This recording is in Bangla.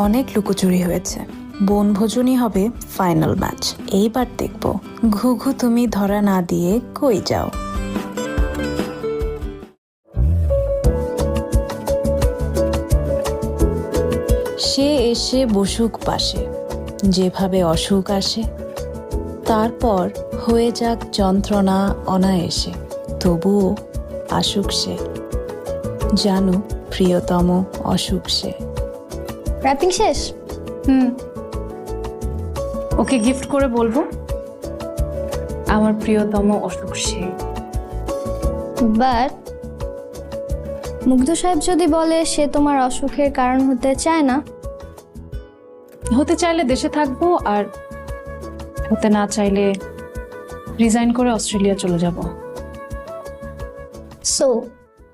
অনেক লুকোচুরি হয়েছে, বনভোজনই হবে ফাইনাল ম্যাচ। এইবার দেখব ঘুঘু তুমি ধরা না দিয়ে কই যাও। সে এসে বসুক পাশে, যেভাবে অসুখ আসে, তারপর হয়ে যাক যন্ত্রণা অনায়াসে, তবুও আসুক সে, জানুক প্রিয়তম অসুখ সে। র্যাপিং শেষ? ওকে গিফট করে বলবো আমার প্রিয়তম অসুখ সে। বাট মুগ্ধ সাহেব যদি বলে সে তোমার অসুখের কারণ হতে চায় না? হতে চাইলে দেশে থাকবো, আর হতে না চাইলে রিজাইন করে অস্ট্রেলিয়া চলে যাব। সো